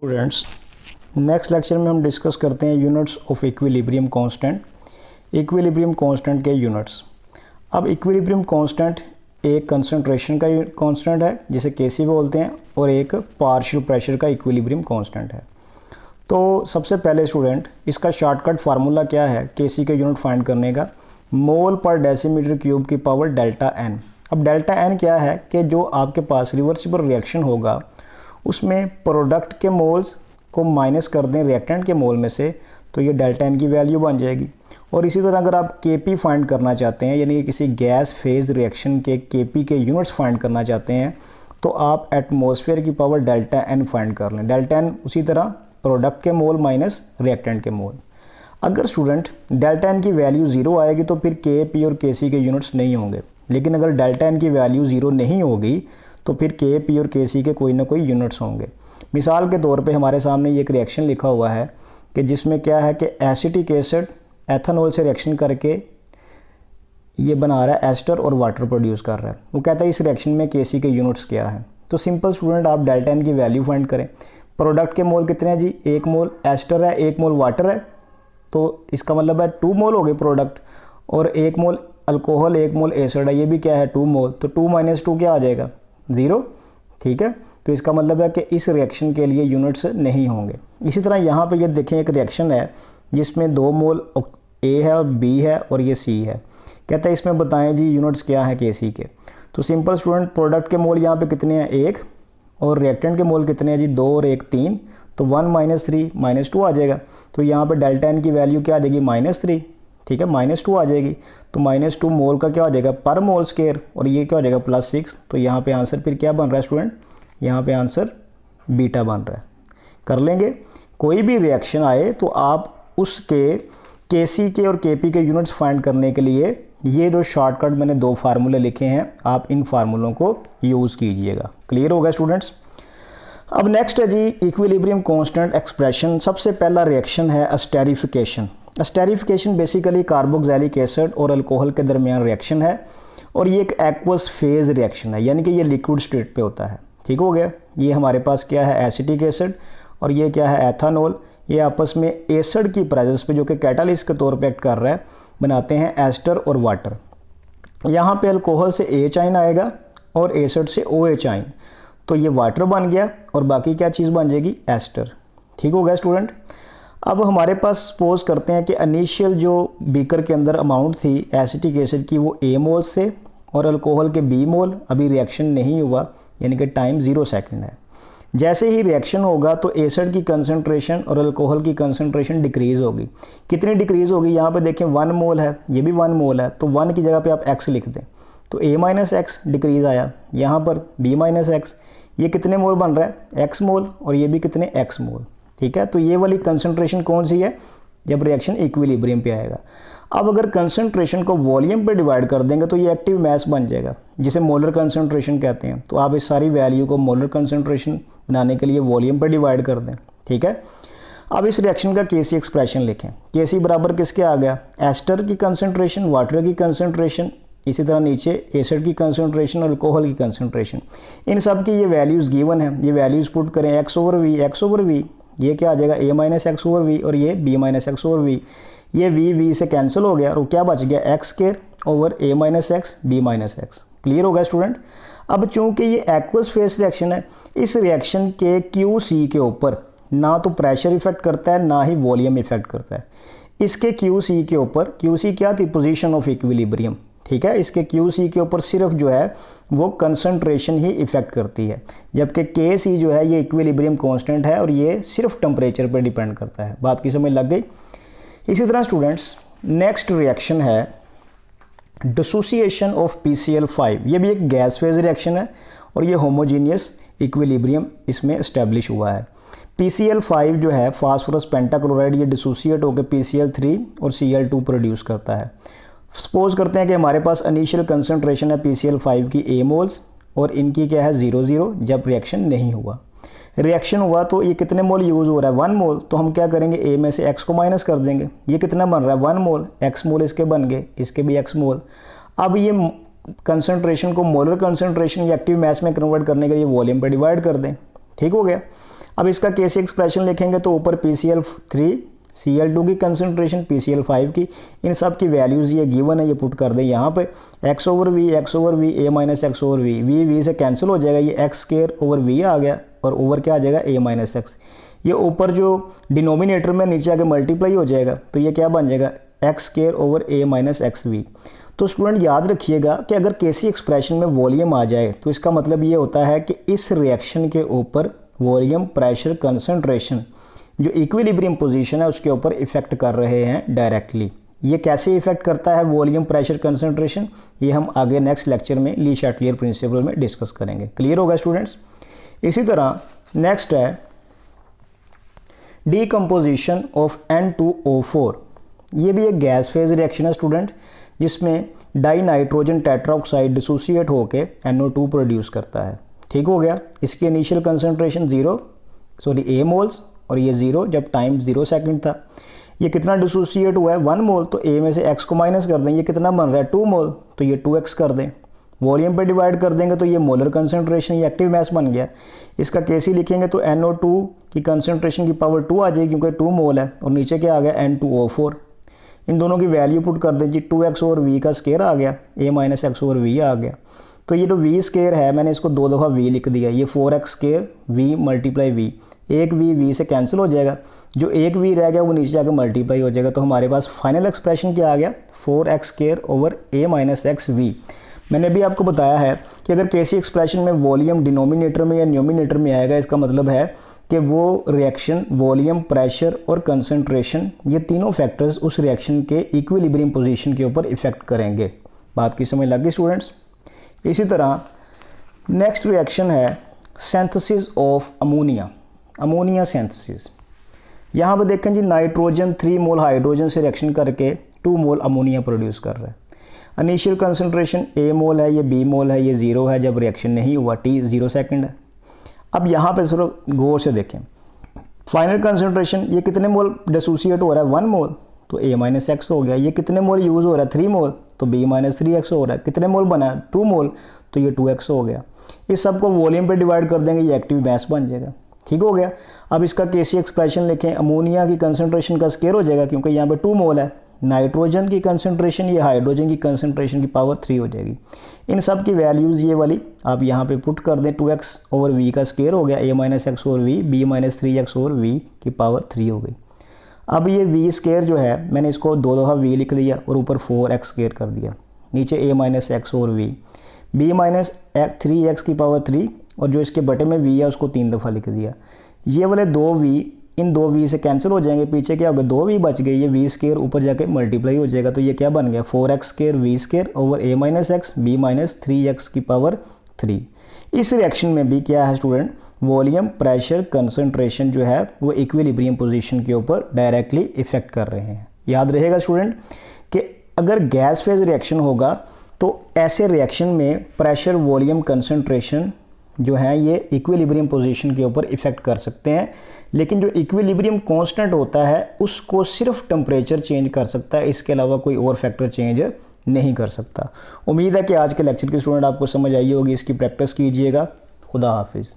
Students, next lecture में हम discuss करते हैं units of equilibrium constant. Equilibrium constant के यूनिट्स। अब इक्विलिब्रियम कांस्टेंट एक कंसंट्रेशन का कांस्टेंट है जिसे केसी बोलते हैं, और एक पार्शियल प्रेशर का इक्विलिब्रियम कांस्टेंट है। तो सबसे पहले स्टूडेंट, इसका शॉर्टकट फार्मूला क्या है केसी के यूनिट फाइंड करने का? मोल पर डेसीमीटर क्यूब की पावर डेल्टा एन। अब डेल्टा एन क्या है कि जो आपके पास रिवर्सिबल रिएक्शन होगा उसमें प्रोडक्ट के मोल्स को माइनस कर दें रिएक्टेंट के मोल में से, तो ये डेल्टा एन की वैल्यू बन जाएगी। और इसी तरह अगर आप केपी फाइंड करना चाहते हैं, यानी कि किसी गैस फेज रिएक्शन के केपी के यूनिट्स फाइंड करना चाहते हैं, तो आप एटमॉस्फेयर की पावर डेल्टा एन फाइंड कर लें। डेल्टा एन उसी तरह प्रोडक्ट के मोल माइनस रिएक्टेंट के मोल। अगर स्टूडेंट डेल्टा एन की वैल्यू ज़ीरो आएगी तो फिर के पी और के सी के यूनिट्स नहीं होंगे, लेकिन अगर डेल्टा एन की वैल्यू ज़ीरो नहीं होगी तो फिर के पी और के सी के कोई ना कोई यूनिट्स होंगे। मिसाल के तौर पे हमारे सामने ये एक रिएक्शन लिखा हुआ है कि जिसमें क्या है कि एसिटिक एसिड एथेनॉल से रिएक्शन करके ये बना रहा है एस्टर और वाटर प्रोड्यूस कर रहा है। वो कहता है इस रिएक्शन में के सी के यूनिट्स क्या है। तो सिंपल स्टूडेंट, आप डेल्टा एन की वैल्यू फाइंड करें। प्रोडक्ट के मोल कितने हैं जी? 1 मोल एस्टर है, 1 मोल वाटर है, तो इसका मतलब है 2 मोल हो गए प्रोडक्ट, और 1 मोल अल्कोहल 1 मोल एसिड है, ये भी क्या है 2 मोल। तो 2 माइनस 2 क्या आ जाएगा? 0। ठीक है, तो इसका मतलब है कि इस रिएक्शन के लिए यूनिट्स नहीं होंगे। इसी तरह यहाँ पे ये देखें एक रिएक्शन है जिसमें 2 मोल ए है और बी है और ये सी है। कहता है इसमें बताएं जी यूनिट्स क्या है के सी के। तो सिंपल स्टूडेंट, प्रोडक्ट के मोल यहाँ पे कितने हैं? 1, और रिएक्टेंट के मोल कितने हैं जी? 2 और 1 3, तो 1 माइनस 3 माइनस 2 आ जाएगा। तो यहाँ पे डेल्टा एन की वैल्यू क्या आ जाएगी? -3। ठीक है, -2 आ जाएगी। तो -2 मोल का क्या हो जाएगा? पर मोल स्क्वायर, और ये क्या हो जाएगा? +6। तो यहाँ पे आंसर फिर क्या बन रहा है स्टूडेंट? यहाँ पे आंसर बीटा बन रहा है। कर लेंगे। कोई भी रिएक्शन आए तो आप उसके केसी के और केपी के यूनिट्स फाइंड करने के लिए ये जो शॉर्टकट मैंने 2 फार्मूले लिखे हैं, आप इन फार्मूलों को यूज़ कीजिएगा। क्लियर होगा स्टूडेंट्स? अब नेक्स्ट है जी इक्विलिब्रियम कांस्टेंट एक्सप्रेशन। सबसे पहला रिएक्शन है esterification. Esterification basically carboxylic acid और अल्कोहल के दरमियान रिएक्शन है, और ये एक एक्वस फेज रिएक्शन है, यानी कि ये लिक्विड स्टेट पे होता है। ठीक हो गया। ये हमारे पास क्या है? एसिटिक एसिड, और ये क्या है? एथेनॉल। ये आपस में एसिड की प्रेजेंस पे, जो कि कैटालिस्ट के तौर पे एक्ट कर रहा है, बनाते हैं एस्टर और वाटर। यहाँ पे अल्कोहल से एच आइन आएगा और एसिड से ओ एच आइन, तो ये वाटर बन गया, और बाकी क्या चीज़ बन जाएगी? एस्टर। ठीक हो गया स्टूडेंट? अब हमारे पास सपोज करते हैं कि इनिशियल जो बीकर के अंदर अमाउंट थी एसिटिक एसिड की वो ए मोल से, और अल्कोहल के बी मोल। अभी रिएक्शन नहीं हुआ, यानी कि टाइम 0 सेकंड है। जैसे ही रिएक्शन होगा तो एसिड की कंसंट्रेशन और अल्कोहल की कंसंट्रेशन डिक्रीज़ होगी। कितनी डिक्रीज़ होगी? यहाँ पे देखें 1 मोल है, ये भी 1 मोल है, तो 1 की जगह पे आप x लिख दें, तो a माइनस एक्स डिक्रीज़ आया। यहाँ पर b माइनस एक्स, ये कितने मोल बन रहा है? x मोल, और ये भी कितने? x मोल। ठीक है, तो ये वाली कंसंट्रेशन कौन सी है? जब रिएक्शन इक्विलिब्रियम पे आएगा। अब अगर कंसंट्रेशन को वॉल्यूम पे डिवाइड कर देंगे तो ये एक्टिव मास बन जाएगा, जिसे मोलर कंसंट्रेशन कहते हैं। तो आप इस सारी वैल्यू को मोलर कंसंट्रेशन बनाने के लिए वॉल्यूम पे डिवाइड कर दें। ठीक है, अब इस रिएक्शन का केसी एक्सप्रेशन लिखें। केसी बराबर किसके आ गया? एस्टर की कंसंट्रेशन, वाटर की कंसंट्रेशन, इसी तरह नीचे एसिड की कंसंट्रेशन और अल्कोहल की कंसंट्रेशन। इन सब की ये वैल्यूज़ गिवन है, ये वैल्यूज़ पुट करें x/v, ये क्या आ जाएगा? a minus x over v, और ये b minus x over v. ये v से कैंसिल हो गया, और क्या बच गया? x square over a minus x b minus x. Clear होगा स्टूडेंट? अब चूंकि ये एक्वस फेस रिएक्शन है, इस रिएक्शन के QC के ऊपर ना तो प्रेशर इफेक्ट करता है ना ही वॉल्यूम इफेक्ट करता है। इसके QC के ऊपर, QC क्या थी? Position of equilibrium. ठीक है, इसके QC के ऊपर सिर्फ जो है वो कंसंट्रेशन ही इफेक्ट करती है, जबकि KC जो है ये इक्विलिब्रियम कांस्टेंट है और ये सिर्फ टेम्परेचर पर डिपेंड करता है। बात की समझ लग गई? इसी तरह स्टूडेंट्स, नेक्स्ट रिएक्शन है डिसोसिएशन ऑफ PCl5। ये भी एक गैस फेज रिएक्शन है, और ये होमोजीनियस इक्विलिब्रियम इसमें इस्टेब्लिश हुआ है। PCl5 जो है फास्फोरस पेंटाक्लोराइड, ये डिसोसिएट होकर PCl3 और Cl2 प्रोड्यूस करता है। सपोज करते हैं कि हमारे पास इनिशियल कंसंट्रेशन है PCl5 की A मोल्स, और इनकी क्या है? 0 जब रिएक्शन नहीं हुआ। रिएक्शन हुआ तो ये कितने मोल यूज़ हो रहा है? 1 मोल। तो हम क्या करेंगे? A में से x को माइनस कर देंगे। ये कितना बन रहा है? 1 मोल। x मोल इसके बन गए, इसके भी x मोल। अब ये कंसंट्रेशन को मोलर कंसंट्रेशन या एक्टिव मास में कन्वर्ट करने के लिए वॉल्यूम पर डिवाइड कर दें। ठीक हो गया। अब इसका कैसे एक्सप्रेशन लिखेंगे तो ऊपर PCl3 Cl2 की कंसनट्रेशन PCl5 की, इन सब की वैल्यूज़ ये गिवन है, ये पुट कर दें यहाँ पे x/v a minus x/v, v से कैंसिल हो जाएगा, ये x²/v आ गया और ओवर क्या आ जाएगा a माइनस x। ये ऊपर जो डिनोमिनेटर में नीचे आके मल्टीप्लाई हो जाएगा तो ये क्या बन जाएगा x² a माइनस xv। तो स्टूडेंट याद रखिएगा कि अगर किसी एक्सप्रेशन में वॉल्यूम आ जाए तो इसका मतलब ये होता है कि इस रिएक्शन के ऊपर वॉल्यूम, प्रेशर, कंसंट्रेशन जो इक्विलिब्रियम पोजीशन है उसके ऊपर इफेक्ट कर रहे हैं डायरेक्टली। ये कैसे इफेक्ट करता है वॉल्यूम, प्रेशर, कंसंट्रेशन, ये हम आगे नेक्स्ट लेक्चर में ली शैटलियर प्रिंसिपल में डिस्कस करेंगे। क्लियर होगा स्टूडेंट्स। इसी तरह नेक्स्ट है डीकम्पोजिशन ऑफ N2O4। ये भी एक गैस फेज रिएक्शन है स्टूडेंट, जिसमें डाई नाइट्रोजन टेट्राऑक्साइड डिसोसिएट होकर NO2 प्रोड्यूस करता है। ठीक हो गया। इसकी इनिशियल कंसंट्रेशन A मोल्स और ये 0 जब टाइम 0 सेकंड था। ये कितना डिसोसिएट हुआ है 1 मोल, तो A में से x को माइनस कर दें, ये कितना बन रहा है 2 मोल, तो ये 2x कर दें। वॉल्यूम पे डिवाइड कर देंगे तो ये मोलर कंसंट्रेशन, ये एक्टिव मैस बन गया। इसका Kc लिखेंगे तो NO2 की कंसंट्रेशन की पावर 2 आ जाएगी क्योंकि 2 मोल है, और नीचे क्या आ गया N2O4। इन दोनों की वैल्यू पुट कर दें जी, 2x/v का स्केयर आ गया, a माइनस x/v आ गया। तो ये जो v स्केयर है मैंने इसको 2 दफ़ा v लिख दिया, ये 4x square v multiply v, एक v से कैंसिल हो जाएगा, जो एक v रह गया वो नीचे जाकर मल्टीप्लाई हो जाएगा। तो हमारे पास फाइनल एक्सप्रेशन क्या आ गया 4x square over a minus xv। मैंने भी आपको बताया है कि अगर किसी एक्सप्रेशन में वॉल्यूम डिनोमिनेटर में या न्यूमिनेटर में आएगा, इसका मतलब है कि वो रिएक्शन वॉल्यूम, प्रेशर और कंसंट्रेशन, ये तीनों फैक्टर्स उस रिएक्शन के इक्विलिब्रियम पोजीशन के ऊपर इफेक्ट करेंगे। बात की समझ लग गई स्टूडेंट्स। इसी तरह नेक्स्ट रिएक्शन है synthesis of ammonia, ammonia synthesis. यहाँ पर देखें जी, नाइट्रोजन 3 मोल हाइड्रोजन से रिएक्शन करके 2 मोल अमोनिया प्रोड्यूस कर रहा है। इनिशियल कंसंट्रेशन a मोल है, ये b मोल है, ये 0 है जब रिएक्शन नहीं हुआ, t 0 सेकंड है। अब यहाँ पे थोड़ा गौर से देखें, फाइनल कंसंट्रेशन ये कितने मोल डिसोसिएट हो रहा है 1 मोल, तो a माइनस x हो गया। ये कितने मोल यूज़ हो रहा है 3 मोल, तो b माइनस 3x हो रहा है। कितने मोल बना है 2 मोल, तो ये 2x हो गया। इस सब को वॉल्यूम पे डिवाइड कर देंगे, ये एक्टिव मैस बन जाएगा। ठीक हो गया। अब इसका Kc एक्सप्रेशन लिखें, अमोनिया की कंसंट्रेशन का स्केयर हो जाएगा क्योंकि यहाँ पे 2 मोल है, नाइट्रोजन की कंसंट्रेशन, ये हाइड्रोजन की कंसंट्रेशन की पावर 3 हो जाएगी। इन सब की वैल्यूज़ ये वाली आप यहाँ पे पुट कर दें, 2x/v का स्केयर हो गया, a minus x/v, b minus 3x/v की पावर 3 हो गई। अब ये v स्केयर जो है मैंने इसको 2 दफ़ा v लिख लिया और ऊपर 4x स्केयर कर दिया, नीचे a minus x/v, b minus 3x की पावर 3, और जो इसके बटे में v है उसको 3 दफ़ा लिख दिया। ये वाले 2v इन 2v से कैंसिल हो जाएंगे, पीछे क्या होगा 2v बच गए, ये v स्केयर ऊपर जाके मल्टीप्लाई हो जाएगा, तो ये क्या बन गया 4x square v square over a minus x b minus 3x की पावर 3। इस रिएक्शन में भी क्या है स्टूडेंट, वॉल्यूम, प्रेशर, कंसंट्रेशन जो है वो इक्विलिब्रियम पोजीशन के ऊपर डायरेक्टली इफेक्ट कर रहे हैं। याद रहेगा स्टूडेंट कि अगर गैस फेज रिएक्शन होगा तो ऐसे रिएक्शन में प्रेशर, वॉल्यूम, कंसंट्रेशन जो है ये इक्विलिब्रियम पोजीशन के ऊपर इफेक्ट कर सकते हैं, लेकिन जो इक्विलिब्रियम कांस्टेंट होता है उसको सिर्फ टेम्परेचर चेंज कर सकता है, इसके अलावा कोई और फैक्टर चेंज नहीं कर सकता। उम्मीद है कि आज के लेक्चर की स्टूडेंट आपको समझ आई होगी, इसकी प्रैक्टिस कीजिएगा। खुदा हाफिज़।